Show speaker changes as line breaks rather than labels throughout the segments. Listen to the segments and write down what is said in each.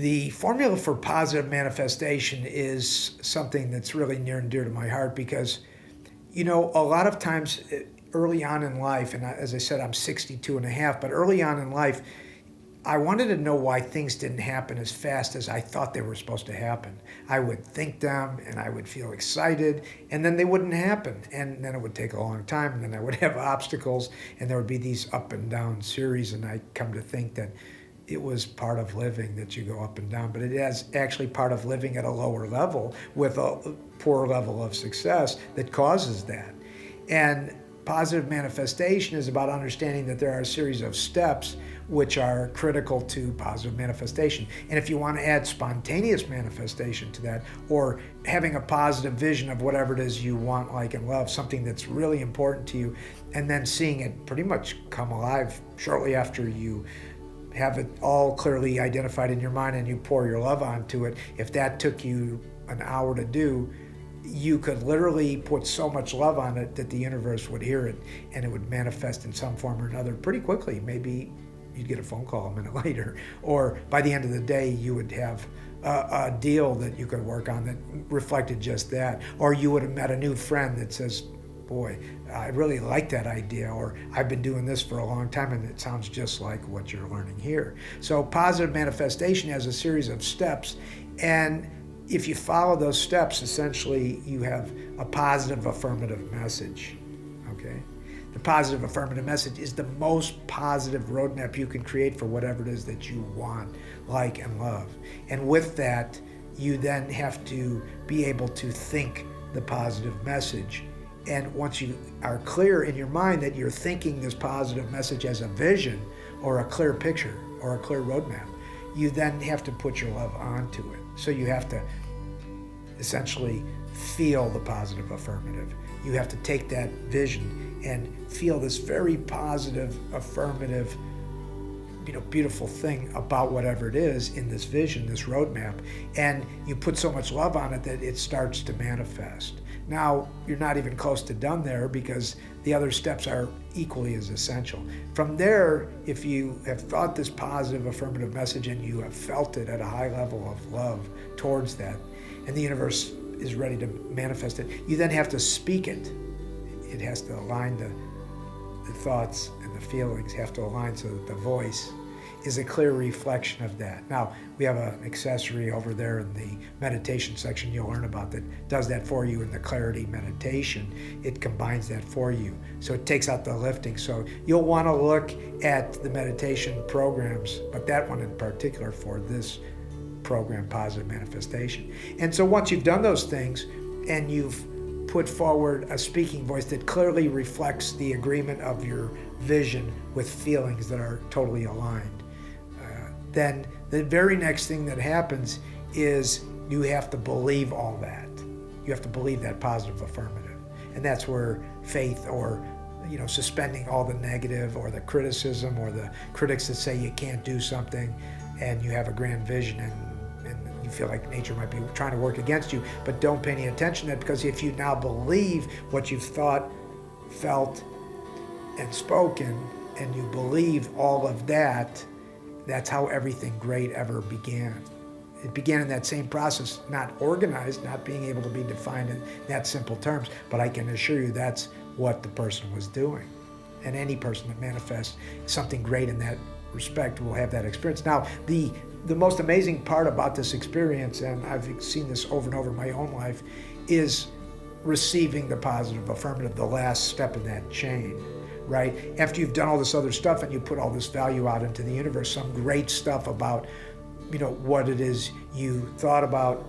The formula for positive manifestation is something that's really near and dear to my heart because, a lot of times early on in life, and as I said, I'm 62 and a half, but early on in life, I wanted to know why things didn't happen as fast as I thought they were supposed to happen. I would think them and I would feel excited and then they wouldn't happen. And then it would take a long time and then I would have obstacles and there would be these up and down series, and I come to think that it was part of living that you go up and down, but it is actually part of living at a lower level with a poor level of success that causes that. And positive manifestation is about understanding that there are a series of steps which are critical to positive manifestation. And if you want to add spontaneous manifestation to that, or having a positive vision of whatever it is you want, like, and love, something that's really important to you, and then seeing it pretty much come alive shortly after you have it all clearly identified in your mind and you pour your love onto it, if that took you an hour to do, you could literally put so much love on it that the universe would hear it and it would manifest in some form or another pretty quickly. Maybe you'd get a phone call a minute later, or by the end of the day you would have a deal that you could work on that reflected just that, or you would have met a new friend that says, boy, I really like that idea, or I've been doing this for a long time and it sounds just like what you're learning here. So positive manifestation has a series of steps, and if you follow those steps, essentially you have a positive affirmative message, okay? The positive affirmative message is the most positive roadmap you can create for whatever it is that you want, like, and love. And with that, you then have to be able to think the positive message. And once you are clear in your mind that you're thinking this positive message as a vision or a clear picture or a clear roadmap, you then have to put your love onto it. So you have to essentially feel the positive affirmative. You have to take that vision and feel this very positive, affirmative, beautiful thing about whatever it is in this vision, this roadmap, and you put so much love on it that it starts to manifest. Now, you're not even close to done there because the other steps are equally as essential. From there, if you have thought this positive affirmative message and you have felt it at a high level of love towards that, and the universe is ready to manifest it, you then have to speak it. It has to align, the thoughts and the feelings have to align so that the voice is a clear reflection of that. Now, we have an accessory over there in the meditation section you'll learn about that does that for you in the clarity meditation. It combines that for you. So it takes out the lifting. So you'll want to look at the meditation programs, but that one in particular for this program, Positive Manifestation. And so once you've done those things and you've put forward a speaking voice that clearly reflects the agreement of your vision with feelings that are totally aligned, then the very next thing that happens is you have to believe all that. You have to believe that positive affirmative. And that's where faith, or suspending all the negative or the criticism or the critics that say you can't do something, and you have a grand vision and you feel like nature might be trying to work against you, but don't pay any attention to that, because if you now believe what you've thought, felt, and spoken, and you believe all of that, that's how everything great ever began. It began in that same process, not organized, not being able to be defined in that simple terms, but I can assure you that's what the person was doing. And any person that manifests something great in that respect will have that experience. Now, the most amazing part about this experience, and I've seen this over and over in my own life, is receiving the positive affirmative, the last step in that chain, right? After you've done all this other stuff and you put all this value out into the universe, some great stuff about, what it is you thought about,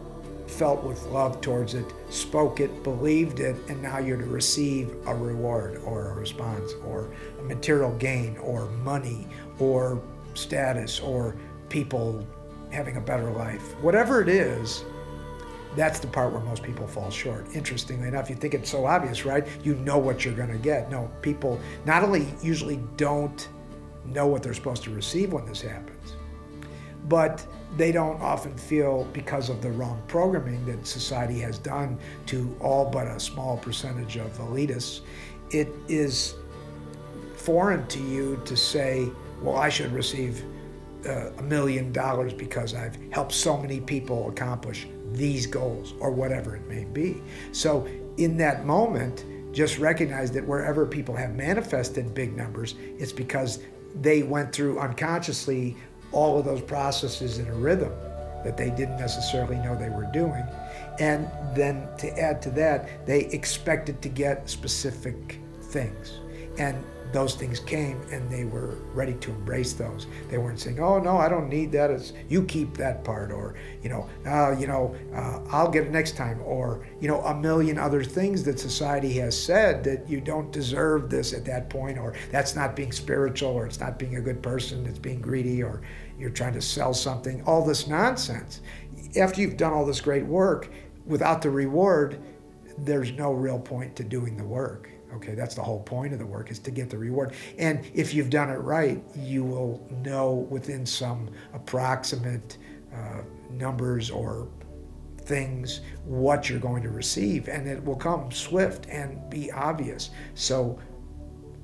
felt with love towards it, spoke it, believed it, and now you're to receive a reward or a response or a material gain or money or status or people having a better life. Whatever it is, that's the part where most people fall short. Interestingly enough, you think it's so obvious, right? You know what you're going to get. No, people not only usually don't know what they're supposed to receive when this happens, but they don't often feel, because of the wrong programming that society has done to all but a small percentage of elitists, it is foreign to you to say, well, I should receive $1 million because I've helped so many people accomplish these goals or whatever it may be. So in that moment, just recognize that wherever people have manifested big numbers, it's because they went through unconsciously all of those processes in a rhythm that they didn't necessarily know they were doing. And then to add to that, they expected to get specific things. And those things came and they were ready to embrace those. They weren't saying, oh no, I don't need that. It's, you keep that part, or, I'll get it next time, or, a million other things that society has said that you don't deserve this at that point, or that's not being spiritual, or it's not being a good person, it's being greedy, or you're trying to sell something, all this nonsense. After you've done all this great work, without the reward, there's no real point to doing the work. Okay, that's the whole point of the work, is to get the reward. And if you've done it right, you will know within some approximate numbers or things what you're going to receive, and it will come swift and be obvious. So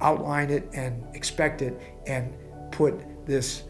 outline it and expect it, and put this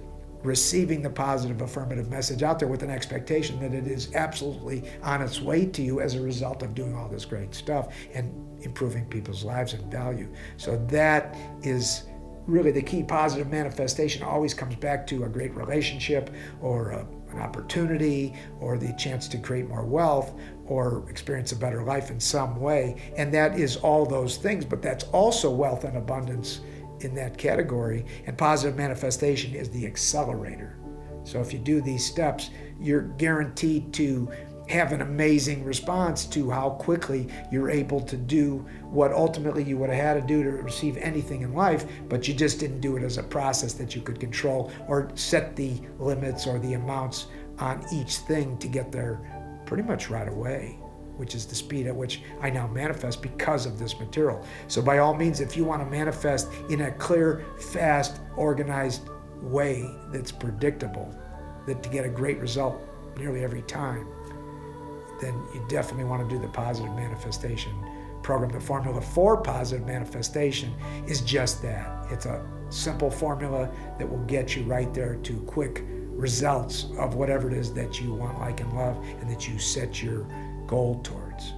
receiving the positive affirmative message out there with an expectation that it is absolutely on its way to you as a result of doing all this great stuff and improving people's lives and value. So that is really the key. Positive manifestation always comes back to a great relationship, or an opportunity, or the chance to create more wealth, or experience a better life in some way. And that is all those things, but that's also wealth and abundance in that category. And positive manifestation is the accelerator. So if you do these steps, you're guaranteed to have an amazing response to how quickly you're able to do what ultimately you would have had to do to receive anything in life, but you just didn't do it as a process that you could control or set the limits or the amounts on each thing to get there pretty much right away, which is the speed at which I now manifest because of this material. So by all means, if you want to manifest in a clear, fast, organized way that's predictable, that to get a great result nearly every time, then you definitely want to do the positive manifestation program. The formula for positive manifestation is just that. It's a simple formula that will get you right there to quick results of whatever it is that you want, like, and love, and that you set your goal towards.